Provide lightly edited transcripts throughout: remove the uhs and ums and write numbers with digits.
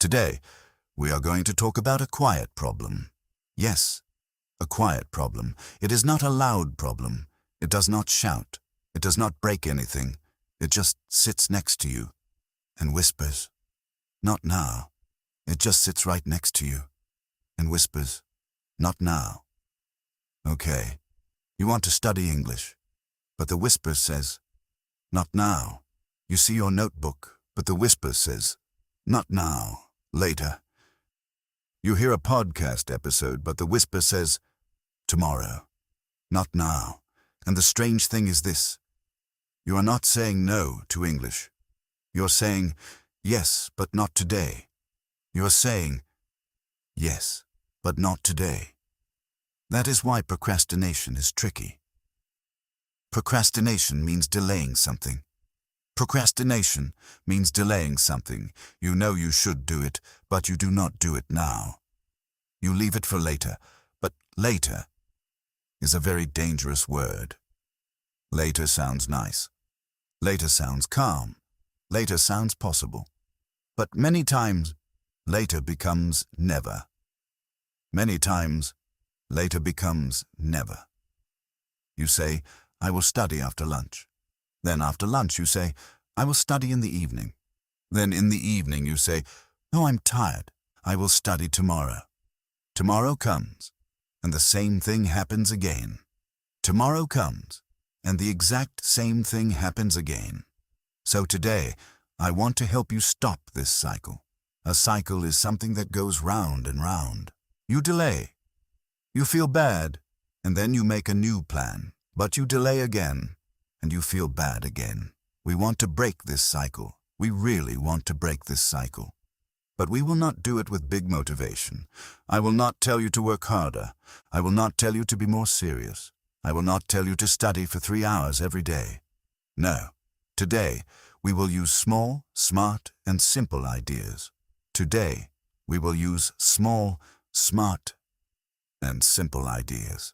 Today, we are going to talk about a quiet problem. Yes, a quiet problem. It is not a loud problem. It does not shout. It does not break anything. It just sits next to you and whispers. Not now. It just sits right next to you and whispers. Not now. Okay, you want to study English, but the whisper says, not now. You see your notebook, but the whisper says, not now, later. You hear a podcast episode, but the whisper says, tomorrow, not now. And the strange thing is this. You are not saying no to English. You're saying yes, but not today. You're saying yes, but not today. That is why procrastination is tricky. Procrastination means delaying something. Procrastination means delaying something. You know you should do it, but you do not do it now. You leave it for later, but later is a very dangerous word. Later sounds nice. Later sounds calm. Later sounds possible. But many times, later becomes never. Many times, later becomes never. You say, I will study after lunch. Then after lunch you say, I will study in the evening. Then in the evening you say, oh, I'm tired. I will study tomorrow. Tomorrow comes, and the same thing happens again. Tomorrow comes, and the exact same thing happens again. So today, I want to help you stop this cycle. A cycle is something that goes round and round. You delay. You feel bad, and then you make a new plan. But you delay again, and you feel bad again. We want to break this cycle. We really want to break this cycle. But we will not do it with big motivation. I will not tell you to work harder. I will not tell you to be more serious. I will not tell you to study for 3 hours every day. No. Today, we will use small, smart, and simple ideas. Today, we will use small, smart, and simple ideas.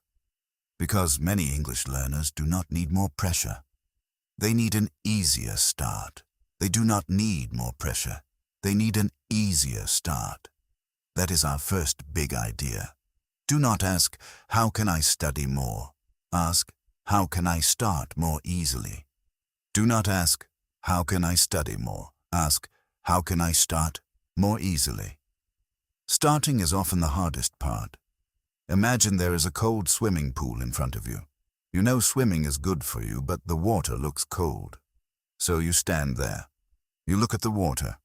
Because many English learners do not need more pressure. They need an easier start. They do not need more pressure. They need an easier start. That is our first big idea. Do not ask, how can I study more? Ask, how can I start more easily? Do not ask, how can I study more? Ask, how can I start more easily? Starting is often the hardest part. Imagine there is a cold swimming pool in front of you. You know swimming is good for you, but the water looks cold. So you stand there. You look at the water.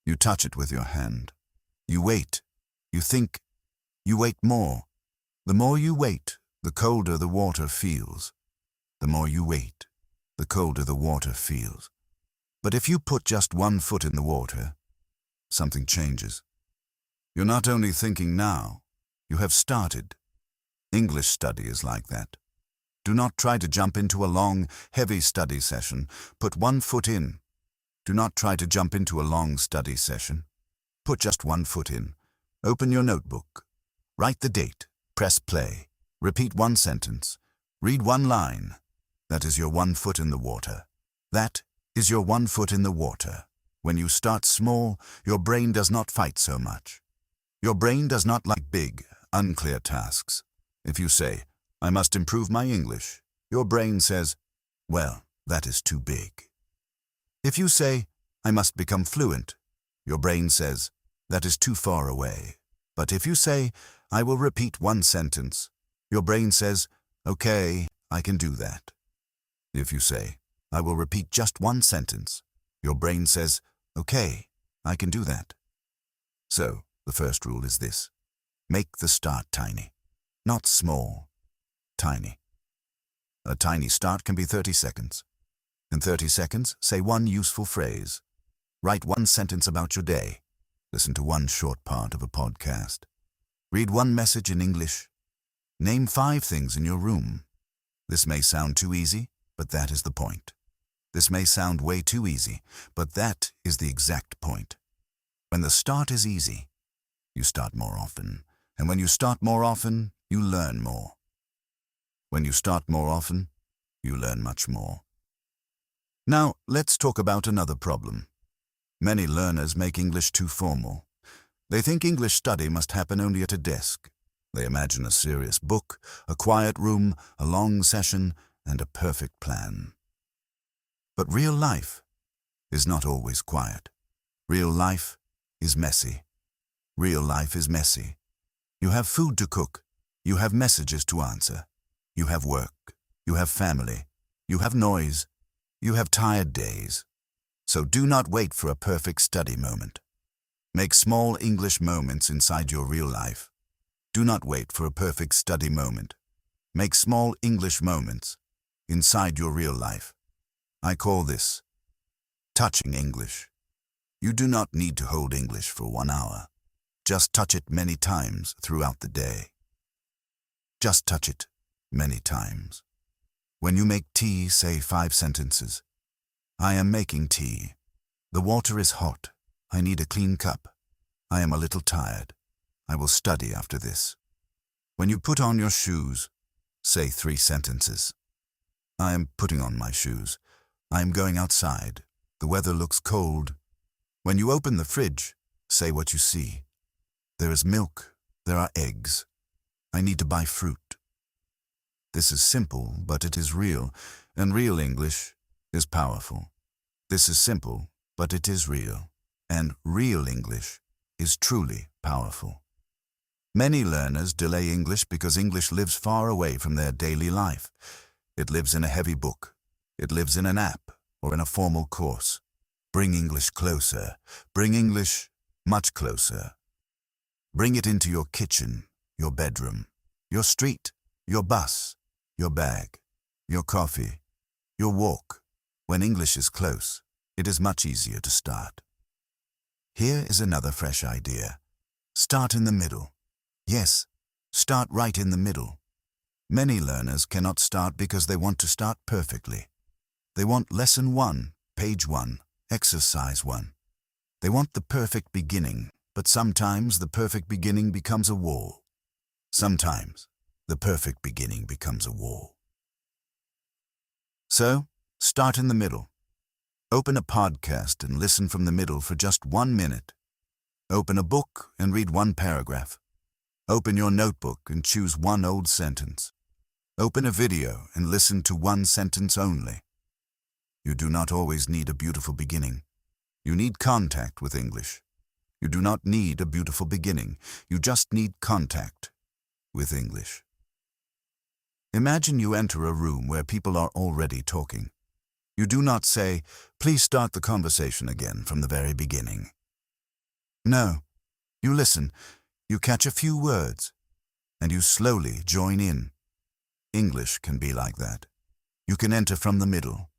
You touch it with your hand. You wait. You think. You wait more. The more you wait, the colder the water feels. The more you wait, the colder the water feels. But if you put just one foot in the water, something changes. You're not only thinking now, you have started. English study is like that. Do not try to jump into a long, heavy study session. Put one foot in. Do not try to jump into a long study session. Put just one foot in. Open your notebook. Write the date. Press play. Repeat one sentence. Read one line. That is your 1 foot in the water. That is your 1 foot in the water. When you start small, your brain does not fight so much. Your brain does not like big, unclear tasks. If you say, I must improve my English, your brain says, well, that is too big. If you say, I must become fluent, your brain says, that is too far away. But if you say, I will repeat one sentence, your brain says, okay, I can do that. If you say, I will repeat just one sentence, your brain says, okay, I can do that. So, the first rule is this. Make the start tiny. Not small, tiny. A tiny start can be 30 seconds. In 30 seconds, say one useful phrase. Write one sentence about your day. Listen to one short part of a podcast. Read one message in English. Name 5 things in your room. This may sound too easy, but that is the point. This may sound way too easy, but that is the exact point. When the start is easy, you start more often. And when you start more often, you learn more. When you start more often, you learn much more. Now, let's talk about another problem. Many learners make English too formal. They think English study must happen only at a desk. They imagine a serious book, a quiet room, a long session, and a perfect plan. But real life is not always quiet. Real life is messy. Real life is messy. You have food to cook. You have messages to answer. You have work. You have family. You have noise. You have tired days. So do not wait for a perfect study moment. Make small English moments inside your real life. Do not wait for a perfect study moment. Make small English moments inside your real life. I call this touching English. You do not need to hold English for 1 hour. Just touch it many times throughout the day. Just touch it many times. When you make tea, say 5 sentences. I am making tea. The water is hot. I need a clean cup. I am a little tired. I will study after this. When you put on your shoes, say 3 sentences. I am putting on my shoes. I am going outside. The weather looks cold. When you open the fridge, say what you see. There is milk. There are eggs. I need to buy fruit. This is simple, but it is real, and real English is powerful. This is simple, but it is real, and real English is truly powerful. Many learners delay English because English lives far away from their daily life. It lives in a heavy book. It lives in an app or in a formal course. Bring English closer. Bring English much closer. Bring it into your kitchen, your bedroom, your street, your bus, your bag, your coffee, your walk. When English is close, it is much easier to start. Here is another fresh idea. Start in the middle. Yes, start right in the middle. Many learners cannot start because they want to start perfectly. They want lesson 1, page 1, exercise 1. They want the perfect beginning, but sometimes the perfect beginning becomes a wall. Sometimes the perfect beginning becomes a wall. So, start in the middle. Open a podcast and listen from the middle for just 1 minute. Open a book and read 1 paragraph. Open your notebook and choose 1 old sentence. Open a video and listen to 1 sentence only. You do not always need a beautiful beginning. You need contact with English. You do not need a beautiful beginning. You just need contact with English. Imagine you enter a room where people are already talking. You do not say, "Please start the conversation again from the very beginning." No, you listen, you catch a few words, and you slowly join in. English can be like that. You can enter from the middle.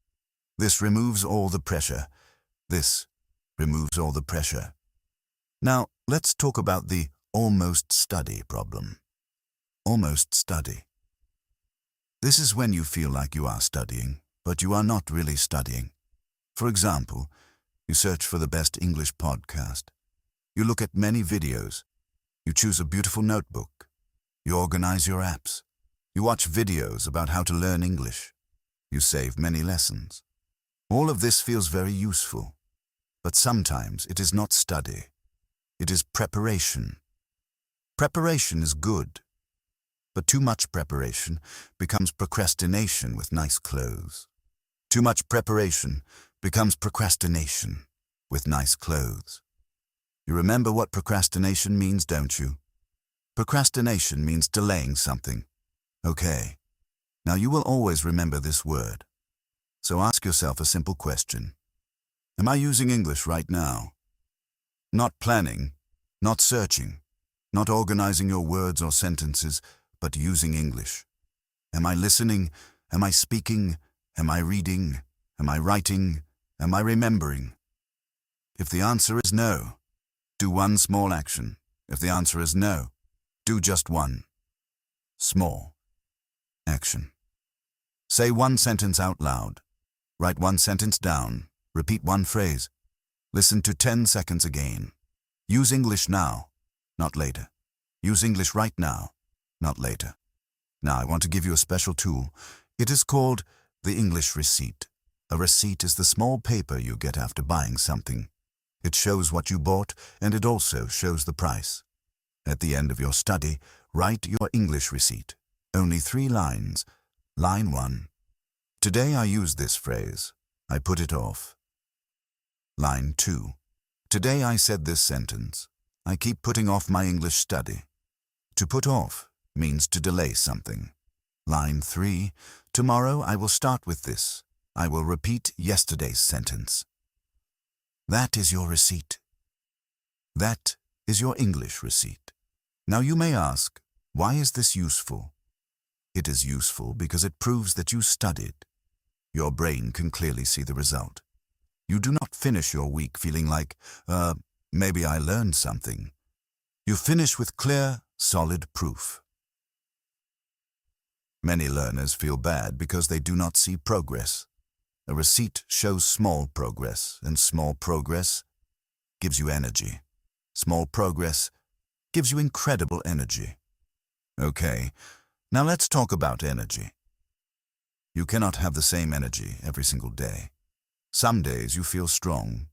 This removes all the pressure. This removes all the pressure. Now, let's talk about the almost study problem. Almost study. This is when you feel like you are studying, but you are not really studying. For example, you search for the best English podcast. You look at many videos. You choose a beautiful notebook. You organize your apps. You watch videos about how to learn English. You save many lessons. All of this feels very useful, but sometimes it is not study. It is preparation. Preparation is good, but too much preparation becomes procrastination with nice clothes. Too much preparation becomes procrastination with nice clothes. You remember what procrastination means, don't you? Procrastination means delaying something. Okay, now you will always remember this word. So ask yourself a simple question. Am I using English right now? Not planning, not searching, not organizing your words or sentences, but using English. Am I listening? Am I speaking? Am I reading? Am I writing? Am I remembering? If the answer is no, do 1 small action. If the answer is no, do just 1 small action. Say 1 sentence out loud. Write 1 sentence down. Repeat 1 phrase. Listen to 10 seconds again. Use English now, not later. Use English right now, not later. Now I want to give you a special tool. It is called the English receipt. A receipt is the small paper you get after buying something. It shows what you bought, and it also shows the price. At the end of your study, write your English receipt. Only 3 lines. Line 1. Today I use this phrase. I put it off. Line 2. Today I said this sentence. I keep putting off my English study. To put off means to delay something. Line 3. Tomorrow I will start with this. I will repeat yesterday's sentence. That is your receipt. That is your English receipt. Now you may ask, why is this useful? It is useful because it proves that you studied. Your brain can clearly see the result. You do not finish your week feeling like, maybe I learned something. You finish with clear, solid proof. Many learners feel bad because they do not see progress. A receipt shows small progress, and small progress gives you energy. Small progress gives you incredible energy. Okay, now let's talk about energy. You cannot have the same energy every single day. Some days you feel strong.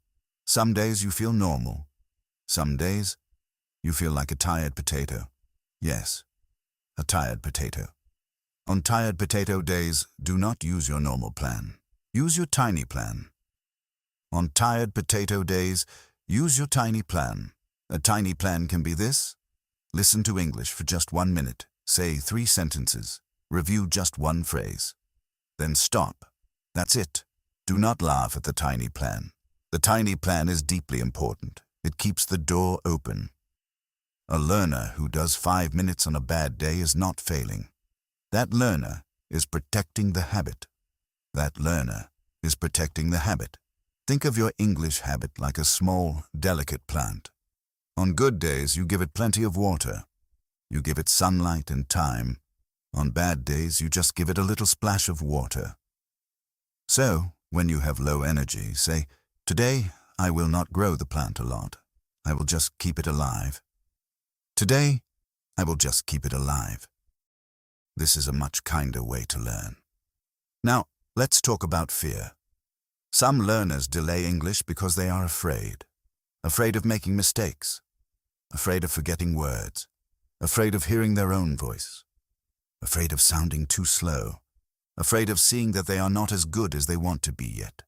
Some days you feel normal. Some days you feel like a tired potato. Yes, a tired potato. On tired potato days, do not use your normal plan. Use your tiny plan. On tired potato days, use your tiny plan. A tiny plan can be this. Listen to English for just 1 minute. Say 3 sentences. Review just 1 phrase. Then stop. That's it. Do not laugh at the tiny plan. The tiny plan is deeply important. It keeps the door open. A learner who does 5 minutes on a bad day is not failing. That learner is protecting the habit. That learner is protecting the habit. Think of your English habit like a small, delicate plant. On good days, you give it plenty of water. You give it sunlight and time. On bad days, you just give it a little splash of water. So, when you have low energy, say, today, I will not grow the plant a lot. I will just keep it alive. Today, I will just keep it alive. This is a much kinder way to learn. Now, let's talk about fear. Some learners delay English because they are afraid. Afraid of making mistakes. Afraid of forgetting words. Afraid of hearing their own voice. Afraid of sounding too slow. Afraid of seeing that they are not as good as they want to be yet.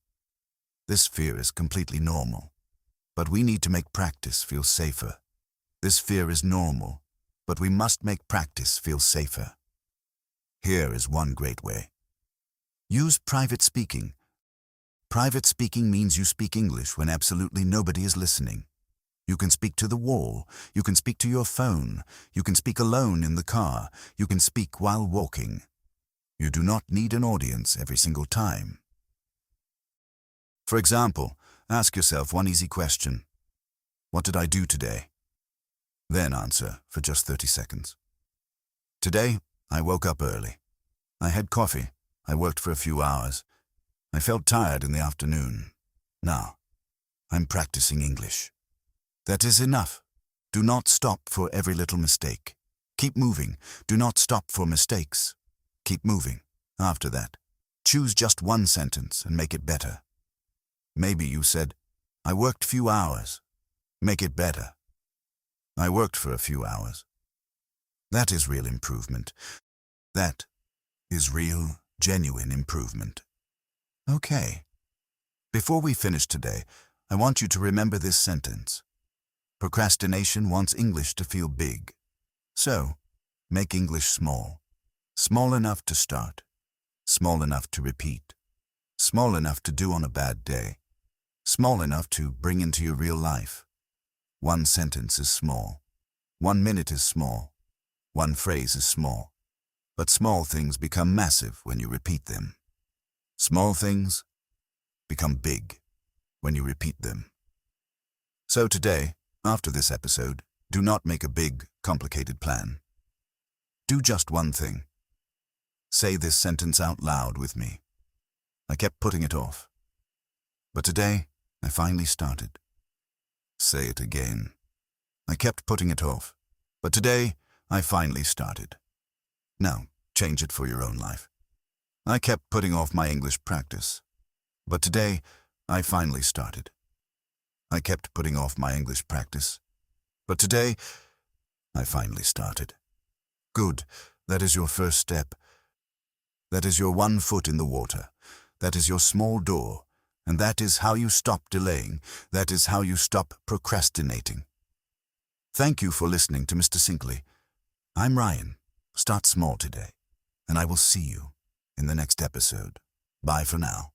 This fear is completely normal, but we need to make practice feel safer. This fear is normal, but we must make practice feel safer. Here is one great way. Use private speaking. Private speaking means you speak English when absolutely nobody is listening. You can speak to the wall. You can speak to your phone. You can speak alone in the car. You can speak while walking. You do not need an audience every single time. For example, ask yourself one easy question. What did I do today? Then answer for just 30 seconds. Today, I woke up early. I had coffee. I worked for a few hours. I felt tired in the afternoon. Now, I'm practicing English. That is enough. Do not stop for every little mistake. Keep moving. Do not stop for mistakes. Keep moving. After that, choose just 1 sentence and make it better. Maybe you said, I worked few hours. Make it better. I worked for a few hours. That is real improvement. That is real, genuine improvement. Okay. Before we finish today, I want you to remember this sentence. Procrastination wants English to feel big. So, make English small. Small enough to start. Small enough to repeat. Small enough to do on a bad day. Small enough to bring into your real life. 1 sentence is small. 1 minute is small. 1 phrase is small. But small things become massive when you repeat them. Small things become big when you repeat them. So today, after this episode, do not make a big, complicated plan. Do just 1 thing. Say this sentence out loud with me. I kept putting it off. But today, I finally started. Say it again. I kept putting it off. But today, I finally started. Now, change it for your own life. I kept putting off my English practice. But today, I finally started. I kept putting off my English practice. But today, I finally started. Good. That is your first step. That is your one foot in the water. That is your small door. And that is how you stop delaying. That is how you stop procrastinating. Thank you for listening to Mr.Syncly. I'm Ryan. Start small today, and I will see you in the next episode. Bye for now.